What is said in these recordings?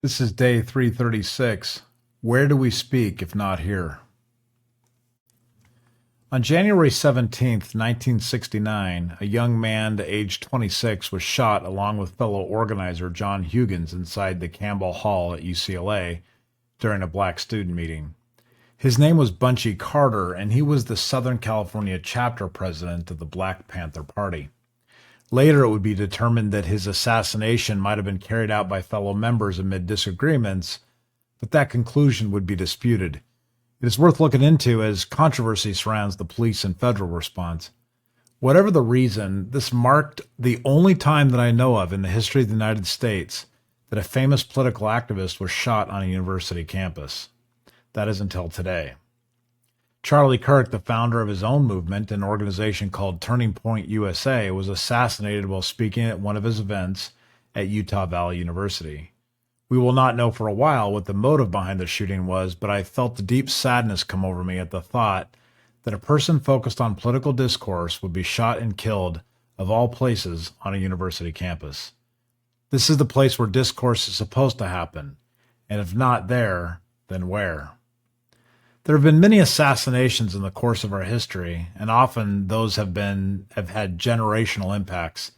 This is day 336. Where do we speak if not here? On January 17th, 1969, a young man aged 26 was shot along with fellow organizer John Huggins inside the Campbell Hall at UCLA during a black student meeting. His name was Bunchy Carter, and he was the Southern California chapter president of the Black Panther Party. Later, it would be determined that his assassination might have been carried out by fellow members amid disagreements, but that conclusion would be disputed. It is worth looking into as controversy surrounds the police and federal response. Whatever the reason, this marked the only time that I know of in the history of the United States that a famous political activist was shot on a university campus. That is until today. Charlie Kirk, the founder of his own movement, an organization called Turning Point USA, was assassinated while speaking at one of his events at Utah Valley University. We will not know for a while what the motive behind the shooting was, but I felt the deep sadness come over me at the thought that a person focused on political discourse would be shot and killed, of all places, on a university campus. This is the place where discourse is supposed to happen, and if not there, then where? There have been many assassinations in the course of our history, and often those have had generational impacts,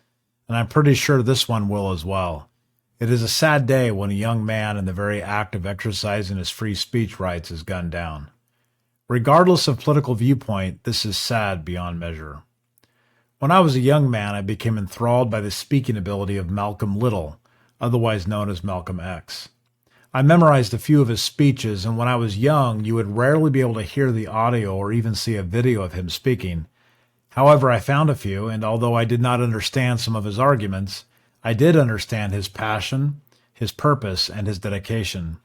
and I'm pretty sure this one will as well. It is a sad day when a young man in the very act of exercising his free speech rights is gunned down. Regardless of political viewpoint, this is sad beyond measure. When I was a young man, I became enthralled by the speaking ability of Malcolm Little, otherwise known as Malcolm X. I memorized a few of his speeches, and when I was young, you would rarely be able to hear the audio or even see a video of him speaking. However, I found a few, and although I did not understand some of his arguments, I did understand his passion, his purpose, and his dedication.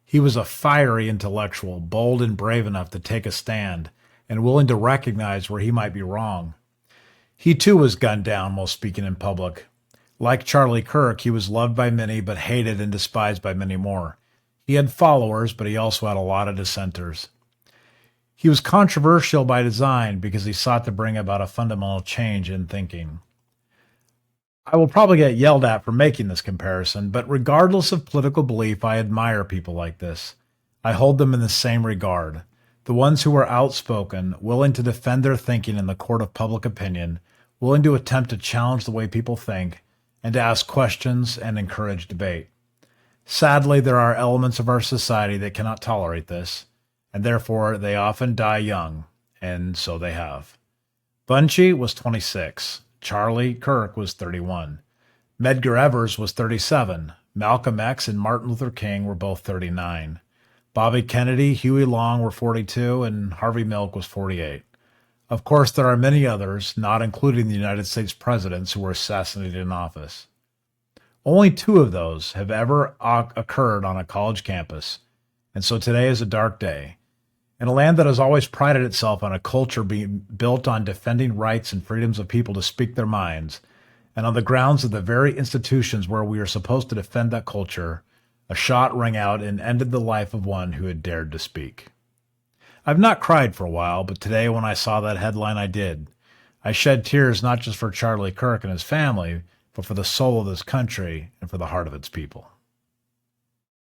He was a fiery intellectual, bold and brave enough to take a stand, and willing to recognize where he might be wrong. He too was gunned down while speaking in public. Like Charlie Kirk, he was loved by many but hated and despised by many more. He had followers, but he also had a lot of dissenters. He was controversial by design because he sought to bring about a fundamental change in thinking. I will probably get yelled at for making this comparison, but regardless of political belief, I admire people like this. I hold them in the same regard. The ones who are outspoken, willing to defend their thinking in the court of public opinion, willing to attempt to challenge the way people think, and to ask questions and encourage debate. Sadly, there are elements of our society that cannot tolerate this, and therefore they often die young, and so they have. Bunchy was 26. Charlie Kirk was 31. Medgar Evers was 37. Malcolm X and Martin Luther King were both 39. Bobby Kennedy, Huey Long were 42, and Harvey Milk was 48. Of course, there are many others, not including the United States presidents, who were assassinated in office. Only 2 of those have ever occurred on a college campus, and so today is a dark day. In a land that has always prided itself on a culture being built on defending rights and freedoms of people to speak their minds, and on the grounds of the very institutions where we are supposed to defend that culture, a shot rang out and ended the life of one who had dared to speak. I've not cried for a while, but today when I saw that headline, I did. I shed tears not just for Charlie Kirk and his family, but for the soul of this country and for the heart of its people.